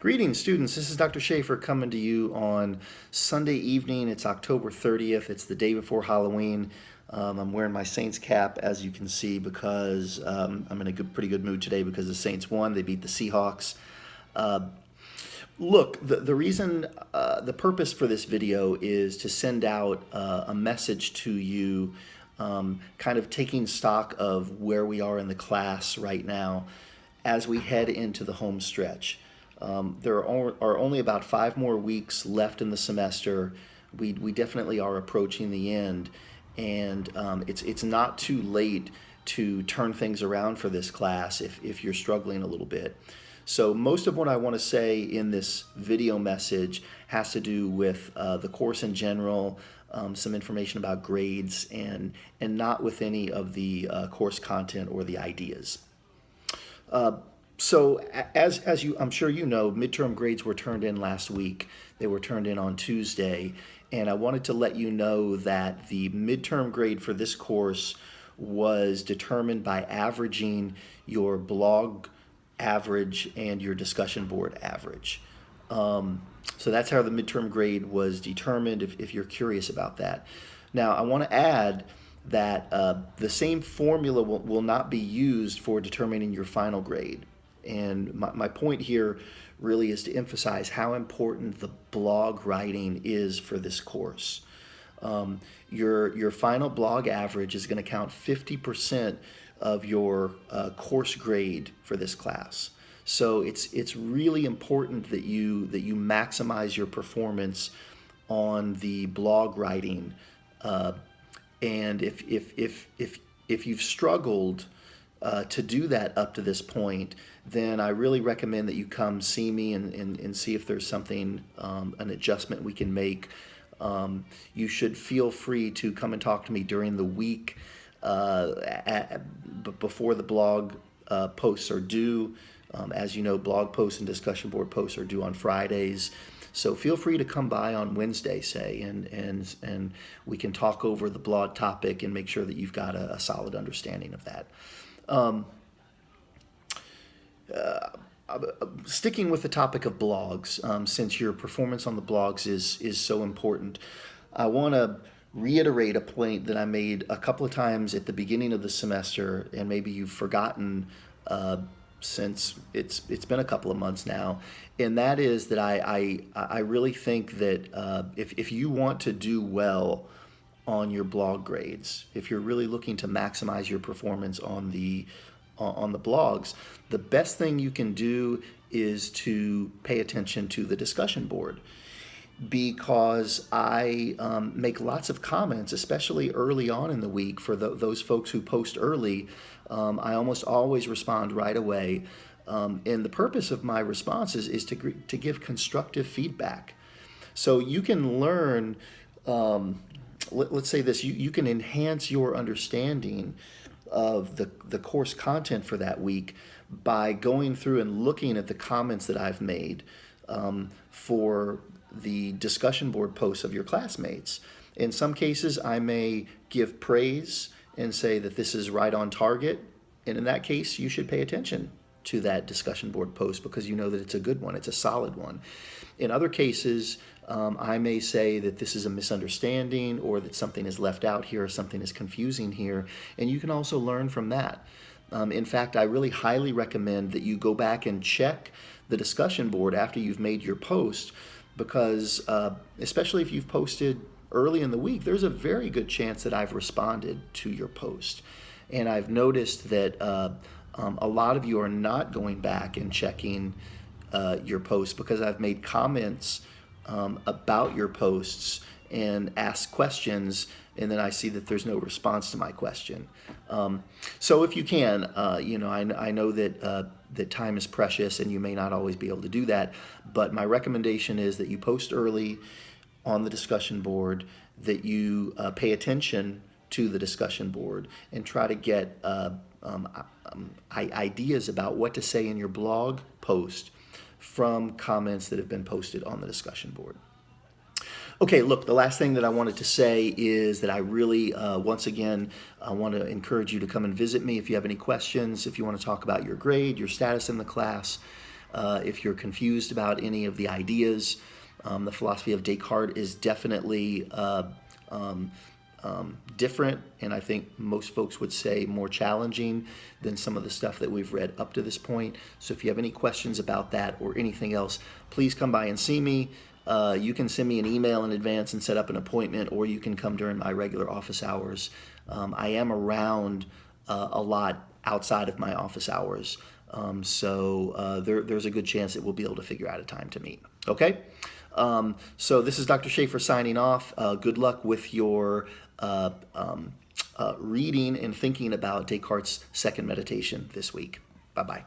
Greetings, students. This is Dr. Schafer coming to you on Sunday evening. It's October 30th. It's the day before Halloween. I'm wearing my Saints cap, as you can see, because I'm in a pretty good mood today because the Saints won. They beat the Seahawks. Uh, Look, the reason, the purpose for this video is to send out a message to you, kind of taking stock of where we are in the class right now as we head into the home stretch. There are only about 5 more weeks left in the semester. We definitely are approaching the end, and it's not too late to turn things around for this class if you're struggling a little bit. So most of what I want to say in this video message has to do with the course in general, some information about grades, and not with any of the course content or the ideas. So as I'm sure you know, midterm grades were turned in last week. They were turned in on Tuesday, and I wanted to let you know that the midterm grade for this course was determined by averaging your blog average and your discussion board average. So that's how the midterm grade was determined, if you're curious about that. Now, I want to add that the same formula will not be used for determining your final grade. And my point here really is to emphasize how important the blog writing is for this course. Your final blog average is going to count 50% of your course grade for this class. So it's really important that you maximize your performance on the blog writing. And if you've struggled to do that up to this point, then I really recommend that you come see me and see if there's something, an adjustment we can make. You should feel free to come and talk to me during the week before the blog posts are due. As you know, blog posts and discussion board posts are due on Fridays. So feel free to come by on Wednesday, say, and we can talk over the blog topic and make sure that you've got a solid understanding of that. Sticking with the topic of blogs, since your performance on the blogs is so important, I want to reiterate a point that I made a couple of times at the beginning of the semester, and maybe you've forgotten since it's been a couple of months now, and that is that I really think that if you want to do well on your blog grades, if you're really looking to maximize your performance on the blogs, the best thing you can do is to pay attention to the discussion board, because I make lots of comments, especially early on in the week. For those folks who post early, I almost always respond right away. And the purpose of my responses is to give constructive feedback. So you can learn, let's say this, you can enhance your understanding of the course content for that week by going through and looking at the comments that I've made for the discussion board posts of your classmates. In some cases, I may give praise and say that this is right on target, and in that case, you should pay attention to that discussion board post because you know that it's a good one, it's a solid one. In other cases, I may say that this is a misunderstanding, or that something is left out here, or something is confusing here, and you can also learn from that. In fact, I really highly recommend that you go back and check the discussion board after you've made your post, because especially if you've posted early in the week, there's a very good chance that I've responded to your post. And I've noticed that a lot of you are not going back and checking your posts because I've made comments about your posts and asked questions, and then I see that there's no response to my question. So if you can, I know that time is precious and you may not always be able to do that, but my recommendation is that you post early on the discussion board, that you pay attention to the discussion board and try to get ideas about what to say in your blog post from comments that have been posted on the discussion board. Okay, look, the last thing that I wanted to say is that I really, once again, I want to encourage you to come and visit me if you have any questions, if you want to talk about your grade, your status in the class. If you're confused about any of the ideas, the philosophy of Descartes is definitely different, and I think most folks would say more challenging than some of the stuff that we've read up to this point. So if you have any questions about that or anything else, please come by and see me. You can send me an email in advance and set up an appointment, or you can come during my regular office hours. I am around a lot outside of my office hours, so there's a good chance that we'll be able to figure out a time to meet. Okay? So this is Dr. Schafer signing off. Good luck with your reading and thinking about Descartes' second meditation this week. Bye-bye.